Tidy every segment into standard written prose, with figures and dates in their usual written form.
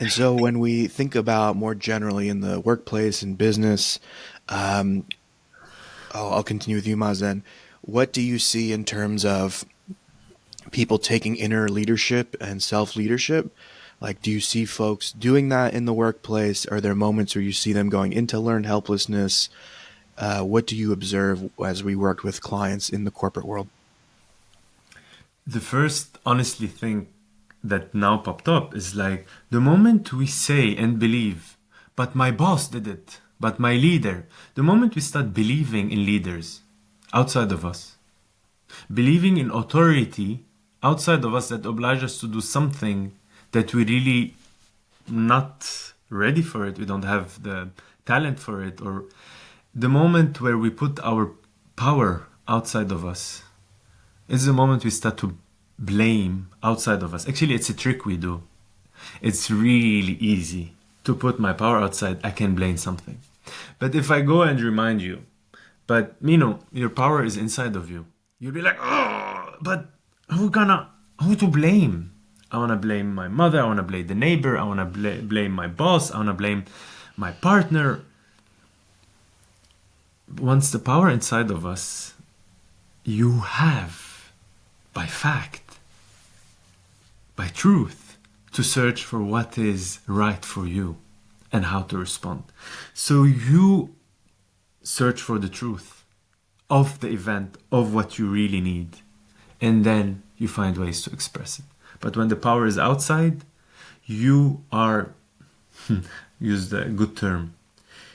And so when we think about more generally in the workplace and business, um, I'll continue with you, Mazen. What do you see in terms of people taking inner leadership and self leadership? Like, do you see folks doing that in the workplace? Are there moments where you see them going into learned helplessness? What do you observe as we worked with clients in the corporate world? The first honestly thing that now popped up is like the moment we say and believe, but my boss did it, but my leader, the moment we start believing in leaders outside of us, believing in authority outside of us that oblige us to do something that we really not ready for it, we don't have the talent for it, or the moment where we put our power outside of us is the moment we start to blame outside of us. Actually, it's a trick we do. It's really easy to put my power outside. I can blame something. But if I go and remind you, but Mino, your power is inside of you, you'll be like, oh, but who to blame? I want to blame my mother. I want to blame the neighbor. I want to blame my boss. I want to blame my partner. Once the power inside of us, you have, by fact, by truth, to search for what is right for you and how to respond. So you search for the truth of the event, of what you really need, and then you find ways to express it. But when the power is outside, you are, use the good term,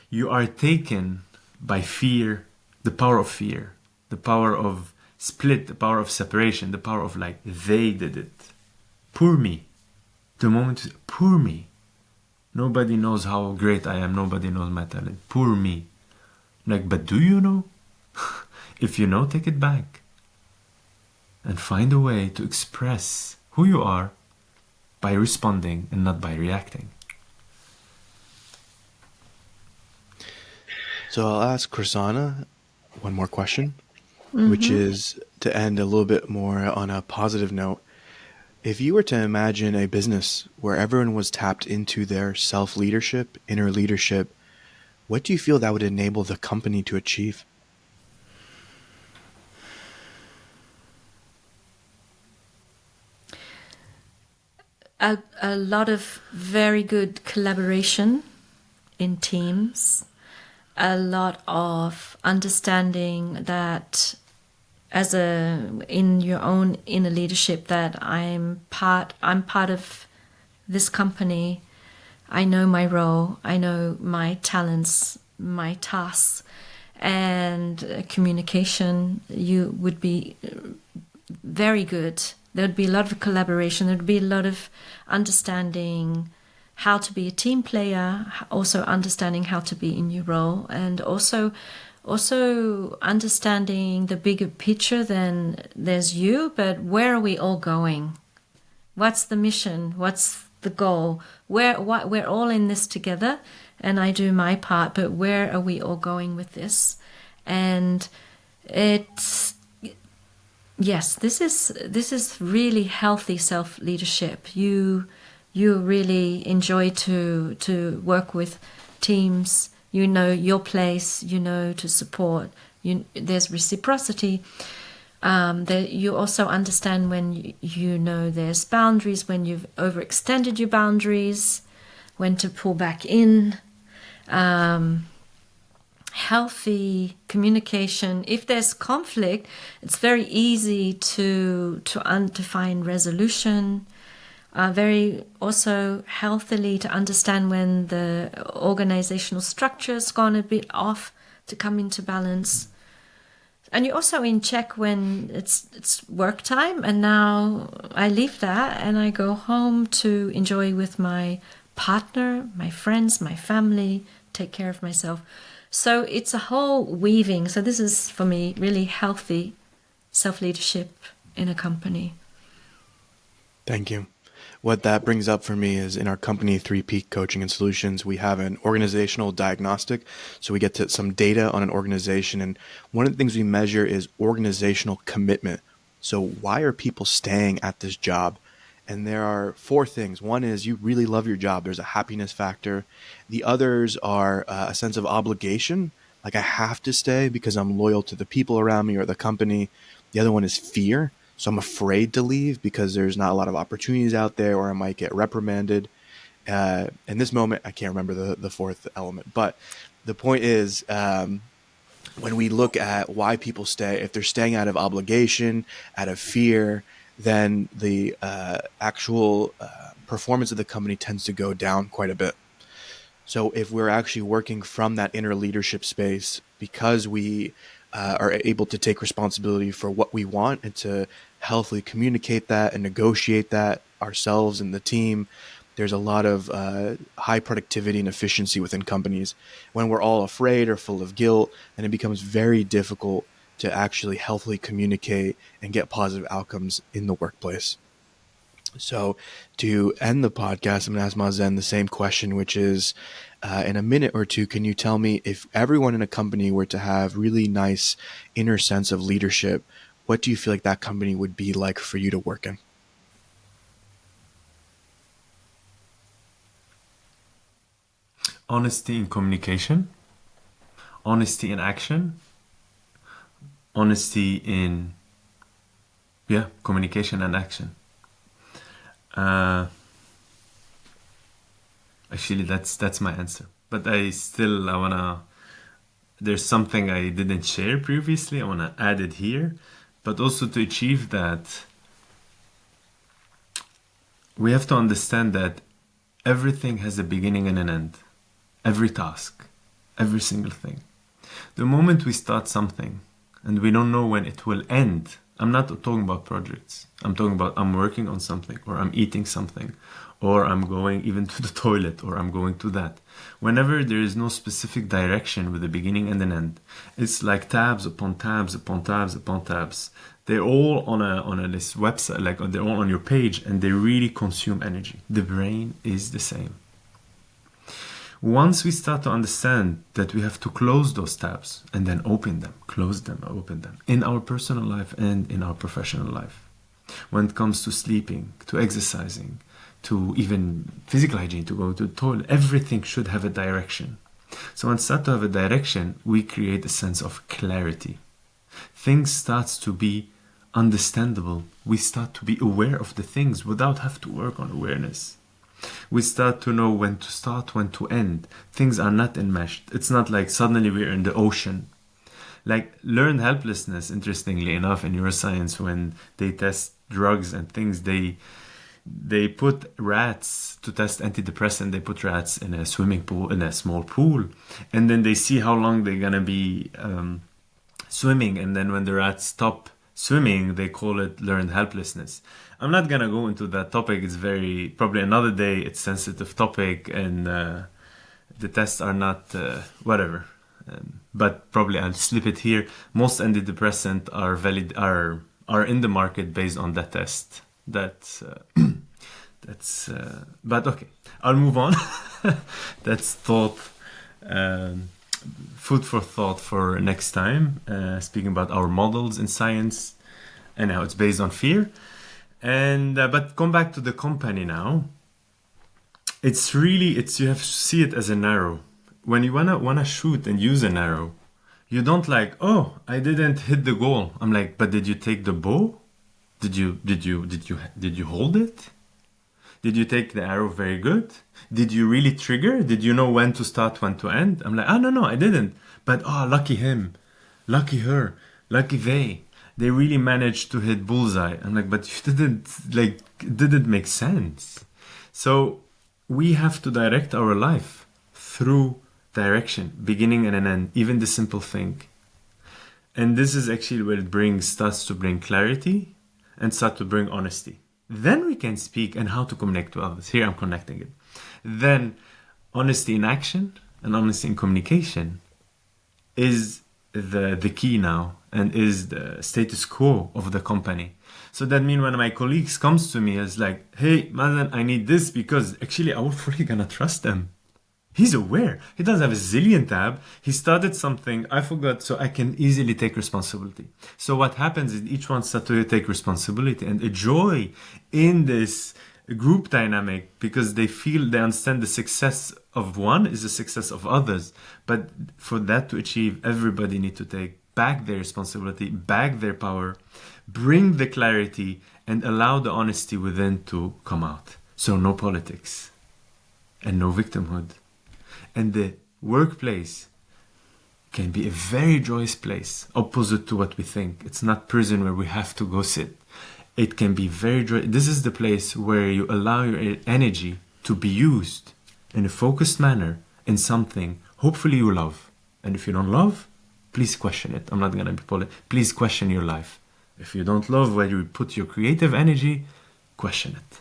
you are taken by fear, the power of fear, the power of split, the power of separation, the power of like, they did it. Poor me. The moment, poor me. Nobody knows how great I am. Nobody knows my talent. Poor me. Like, but do you know? If you know, take it back. And find a way to express who you are by responding and not by reacting. So I'll ask Krisana one more question, which is to end a little bit more on a positive note. If you were to imagine a business where everyone was tapped into their self leadership, inner leadership, what do you feel that would enable the company to achieve? A lot of very good collaboration in teams, a lot of understanding that as a in your own inner leadership that I'm part of this company. I know my role, I know my talents, my tasks, and communication you would be very good. There would be a lot of collaboration, there would be a lot of understanding how to be a team player, also understanding how to be in your role, and also understanding the bigger picture than there's you, but where are we all going? What's the mission? What's the goal? We're all in this together, and I do my part, but where are we all going with this? And it's yes, this is really healthy self leadership. You really enjoy to work with teams. You know your place. You know to support. There's reciprocity. You also understand when you know there's boundaries, when you've overextended your boundaries, when to pull back in. Healthy communication. If there's conflict, it's very easy to find resolution. Very also healthily to understand when the organizational structure's gone a bit off to come into balance. And you're also in check when it's work time, and now I leave that and I go home to enjoy with my partner, my friends, my family, take care of myself. So it's a whole weaving. So this is, for me, really healthy self-leadership in a company. Thank you. What that brings up for me is in our company, 3 Peak Coaching and Solutions, we have an organizational diagnostic. So we get to some data on an organization. And one of the things we measure is organizational commitment. So why are people staying at this job? And there are four things. One is you really love your job. There's a happiness factor. The others are a sense of obligation. Like I have to stay because I'm loyal to the people around me or the company. The other one is fear. So I'm afraid to leave because there's not a lot of opportunities out there or I might get reprimanded. In this moment, I can't remember the fourth element. But the point is, when we look at why people stay, if they're staying out of obligation, out of fear, then the actual performance of the company tends to go down quite a bit. So if we're actually working from that inner leadership space because we are able to take responsibility for what we want and to healthily communicate that and negotiate that ourselves and the team, there's a lot of high productivity and efficiency within companies. When we're all afraid or full of guilt, then it becomes very difficult to actually healthily communicate and get positive outcomes in the workplace. So to end the podcast, I'm going to ask Mazen the same question, which is, in a minute or two, can you tell me if everyone in a company were to have really nice inner sense of leadership, what do you feel like that company would be like for you to work in? Honesty in communication, honesty in action, honesty in communication and action. Actually, that's my answer. But I wanna. There's something I didn't share previously. I wanna add it here. But also to achieve that, we have to understand that everything has a beginning and an end. Every task, every single thing. The moment we start something and we don't know when it will end, I'm not talking about projects. I'm talking about I'm working on something or I'm eating something or I'm going even to the toilet or I'm going to that. Whenever there is no specific direction with a beginning and an end, it's like tabs upon tabs upon tabs upon tabs. They're all on this website, like they're all on your page and they really consume energy. The brain is the same. Once we start to understand that we have to close those tabs and then open them, close them, open them, in our personal life and in our professional life. When it comes to sleeping, to exercising, to even physical hygiene, to go to the toilet, everything should have a direction. So when we start to have a direction, we create a sense of clarity. Things start to be understandable. We start to be aware of the things without have to work on awareness. We start to know when to start, when to end. Things are not enmeshed. It's not like suddenly we're in the ocean. Like learned helplessness, interestingly enough, in neuroscience, when they test drugs and things, they put rats to test antidepressant. They put rats in a swimming pool, in a small pool, and then they see how long they're gonna be swimming. And then when the rats stop swimming, they call it learned helplessness. I'm not gonna go into that topic. It's probably another day. It's a sensitive topic, and the tests are not whatever. But probably I'll slip it here. Most antidepressant are valid are in the market based on that test. That's but okay. I'll move on. That's thought. Food for thought for next time. Speaking about our models in science and how it's based on fear. And but come back to the company now. It's you have to see it as an arrow. When you wanna shoot and use an arrow, you don't like, oh, I didn't hit the goal. I'm like, but did you take the bow? Did you hold it? Did you take the arrow very good? Did you really trigger? Did you know when to start, when to end? I'm like, no, I didn't. But lucky him, lucky her, lucky they. They really managed to hit bullseye. I'm like, but you didn't, like, it didn't make sense. So we have to direct our life through direction, beginning and an end, even the simple thing. And this is actually where it starts to bring clarity and start to bring honesty. Then we can speak and how to connect to others. Here I'm connecting it. Then honesty in action and honesty in communication is the key now and is the status quo of the company. So that means when my colleagues comes to me, it's like, hey, Mazen, I need this because actually I will fully gonna trust them. He's aware. He doesn't have a zillion tab. He started something, I forgot, so I can easily take responsibility. So what happens is each one starts to take responsibility and a joy in this group dynamic, because they feel, they understand the success of one is the success of others. But for that to achieve, everybody need to take back their responsibility, back their power, bring the clarity, and allow the honesty within to come out. So no politics and no victimhood. And the workplace can be a very joyous place, opposite to what we think. It's not prison where we have to go sit. It can be very joyous. This is the place where you allow your energy to be used in a focused manner in something hopefully you love. And if you don't love, please question it. I'm not going to be polite. Please question your life. If you don't love where you put your creative energy, question it.